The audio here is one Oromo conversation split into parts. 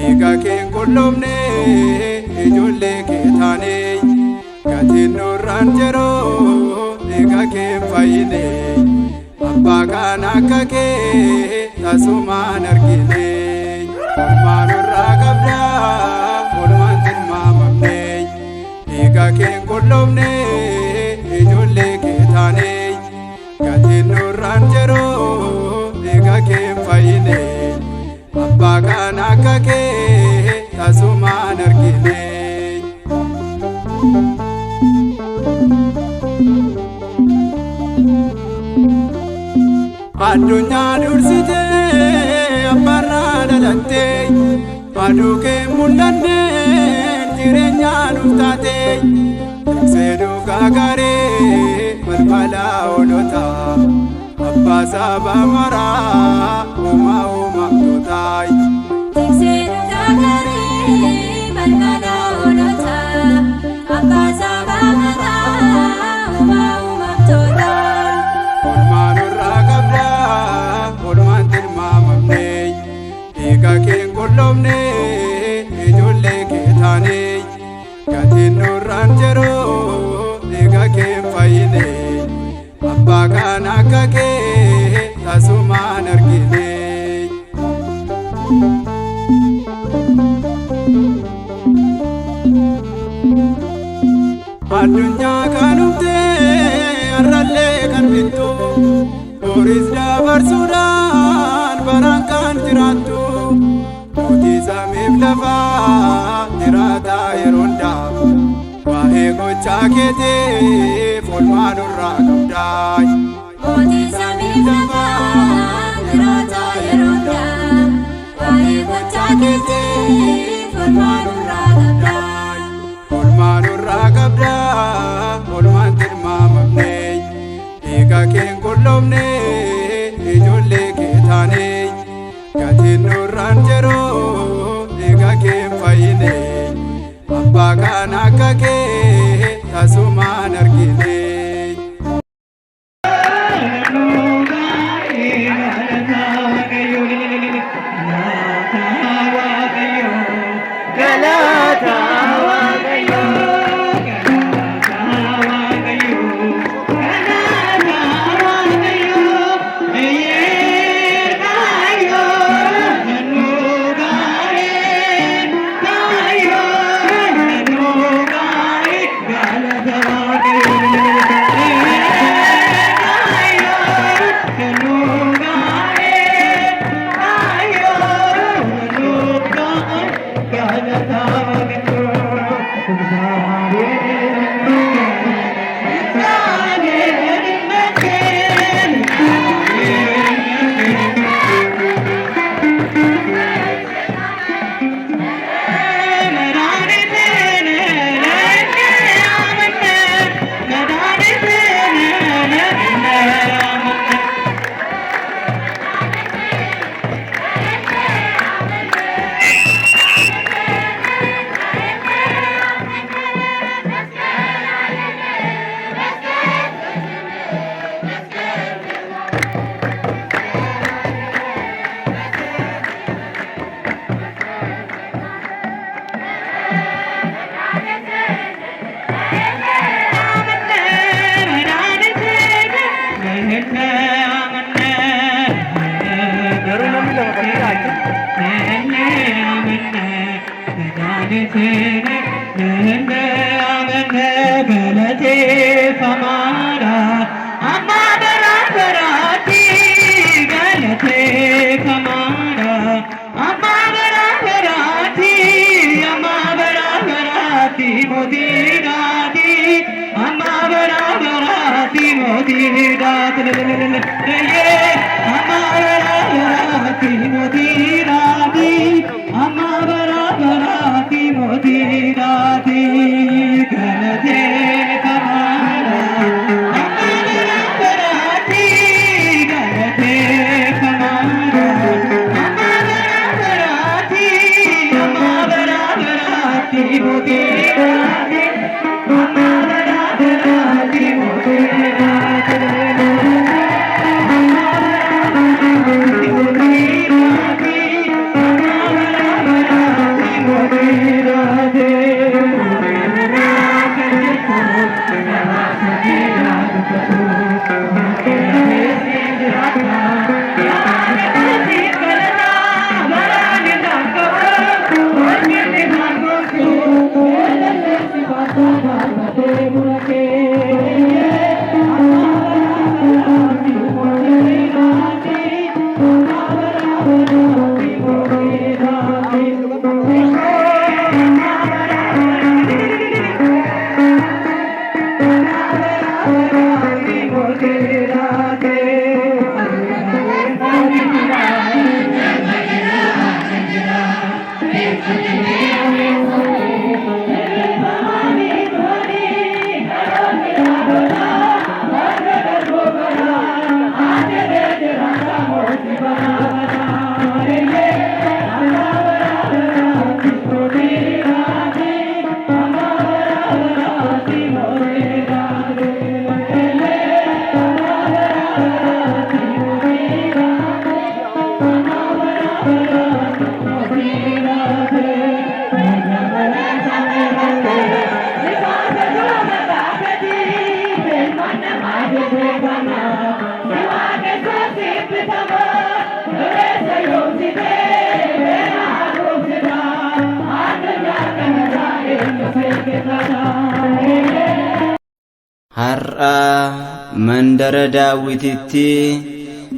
dhiiga keen qulqulloofne ijoollee kee taane gatiin nurraan jiruu dhiiga keen fayyine abbaa kan akka kee tasumaan argine oolmaa nurraa qabda oolmaan tilmaamamne dhiiga keen qulqulloofne ijoollee kee taane gatiin nurraan jiruu dhiiga keen fayyine abbaa kan akka kee tasumaan argine. Addunyaa dursitee abbaarraa dhalattee aduu kee mul'annee jireenyaa nuuf taatee tiksee dhugaa gaarii balbala oolotaa abbaa saba maraa uumaa uumamtootaa. Tiksee dhugaa gaarii balbala oolotaa abbaa saba maraa uumaa uumamtootaa. Oolmaa nurraa qabda oolmaan tilmaamamne dhiiga keen qulqulloofne ijoollee kee taane gatiin nurraan jiruu dhiiga keen fayyine abbaa kan akka kee tasumaan argine. Addunyaa kan uumtee har'allee kan bittu boriis dabarsuudhaan baraan kan jiraattu mootii samiif lafaa jiraataa yeroo hundaa waa'ee gochaa keetiif oolmaa nurraa qabdaa. Mootii samiif lafaa jiraataa yeroo hundaa waa'ee gochaa keetiif oolmaa nurraa qabdaa. Oolmaa nurraa qabda oolmaan tilmaamamne dhiiga keen qulqulloofne ijoollee kee taane gatiin nurraan jiruu dhiiga keen fayyine abbaa kan akka kee tasumaan argine. Modirati, Galate, Kamara. har'a mandara daawititti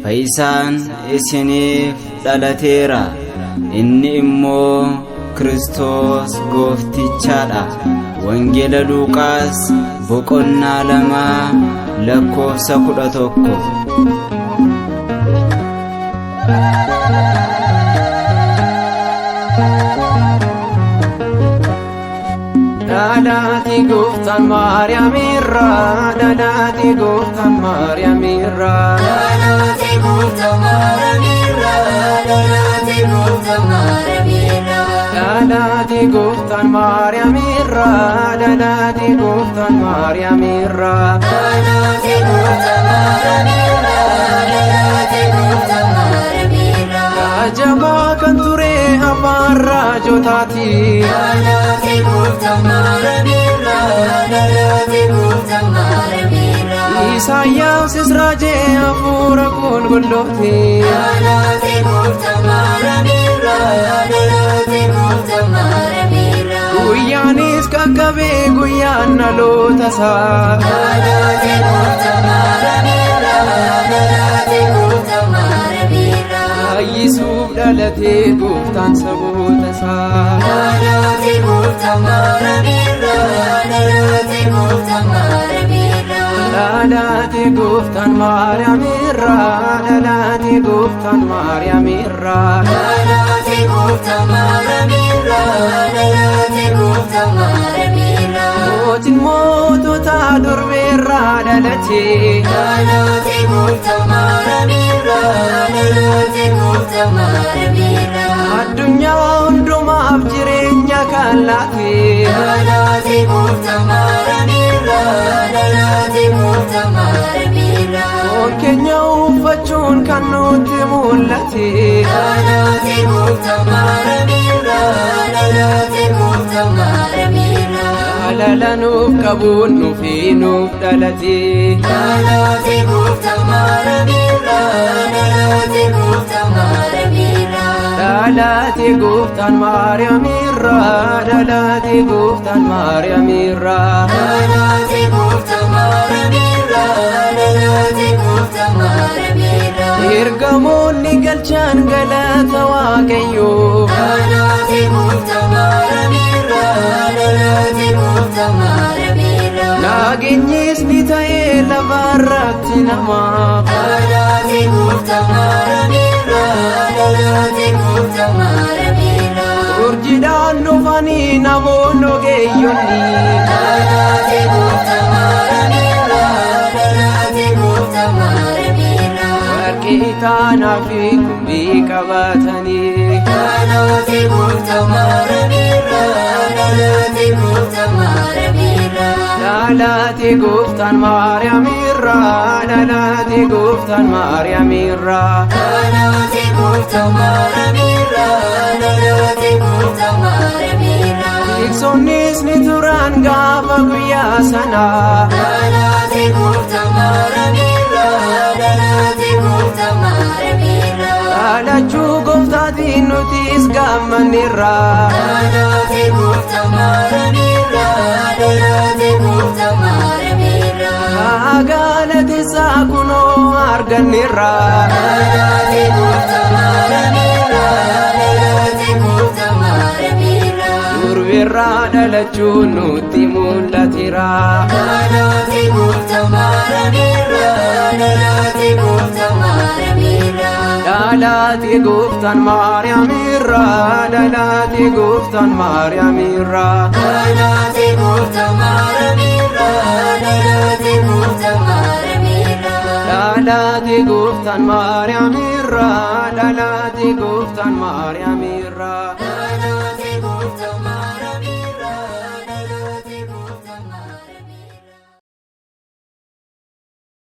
fayyisaan isiniif dhalateera. Inni immoo Kiristoos gooftichaadha. Wangeela Luuqaas boqonnaa 2 lakkoofsa 11. Dhalate Gooftaan Maariyamirraa, dhalate Gooftaan Maariyamirraa, dhalate Gooftaan Maariyamirraa, dhalate Gooftaan Maariyamirraa, dhalate Gooftaan Maariyamirraa, dhalate Gooftaan Maariyamirraa, dhalate Gooftaan Maariyamirraa, dhalate Gooftaan Maariyamirraa. Ajabaa kan ture abbaan raajotaati, dhalate Gooftaan Maariyamirraa, dhalate Gooftaan Maariyamirraa. Isaayyaas raajee hafuura qulqulluuti, dhalate Gooftaan Maariyamirraa, dhalate Gooftaan Maariyamirraa. guyyaanis qaqqabee guyyaan dhaloota isaa, dhalate Gooftaan Maariyamirraa, dhalate Gooftaan Maariyamirraa. fayyisuuf dhalatee Gooftaan saboota isaa. dhalate Gooftaan Maariyamirraa, dhalate Gooftaan Maariyamirraa. Dhalate Gooftaan Maariyamirraa, dhalate Gooftaan Maariyamirraa, dhalate Gooftaan Maariyamirraa, dhalate Gooftaan Maariyamirraa. mootiin moototaa durbeerraa dhalatee, dhalate Gooftaan Maariyamirraa, dhalate Gooftaan Maariyamirraa. addunyaa hundumaaf jireenya kan laatee, dhalate Gooftaan Maariyamirraa, dhalate Gooftaan Maariyamirraa. foon keenya uffachuun kan nutti mul'ate, dhalate Gooftaan Maariyamirraa, dhalate Gooftaan Maariyamirraa. jaalala nuuf qabuun nuufii nuuf dhalate, dhalate Gooftaan Maariyamirraa, dhalate Gooftaan Maariyamirraa. dhalate Gooftaan Maariyamirraa, dhalate Gooftaan Maariyamirraa. dhalate Gooftaan Maariyamirraa, dhalate Gooftaan Maariyamirraa. Ergamoonni galchan galata Waaqayyoo, dhalate Gooftaan Maariyamirraa, dhalate Gooftaan Maariyamirraa. nageenyis ni ta'ee lafarratti namaaf, dhalate Gooftaan Maariyamirraa, dhalate Gooftaan Maariyamirraa. urjiidhaan dhufanii namoonni ogeeyyonni, dhalate Gooftaan Maariyamirraa, dhalate Gooftaan Maariyamirraa. warqee itaanaa fi kumbii qabatanii, dhalate Gooftaan Maariyamirraa, dhalate Gooftaan Maariyamirraa. dhalate Gooftaan Maariyamirraa, dhalate Gooftaan Maariyamirraa. dhalate Gooftaan Maariyamirraa, dhalate Gooftaan Maariyamirraa. Tiksoonnis ni turan gaafa guyyaa sanaa, dhalate Gooftaan Maariyamirraa, dhalate Gooftaan Maariyamirraa. dhalachuu gooftaatiin nutis gammanneerra, dhalate Gooftaan Maariyamirraa, dhalate Gooftaan Maariyamirraa. galateessaa kunoo arganneerra, dhalate Gooftaan Maariyamirraa, dhalate Gooftaan Maariyamirraa. durbeerraa dhalachuun nutti mul'ateera, dhalate Gooftaan Maariyamirraa, dhalate Gooftaan Maariyamirraa. dhalate Gooftaan Maariyamirraa, dhalate Gooftaan Maariyamirraa. dhalate Gooftaan Maariyamirraa, dhalate Gooftaan Maariyamirraa. dhalate Gooftaan Maariyamirraa, dhalate Gooftaan Maariyamirraa.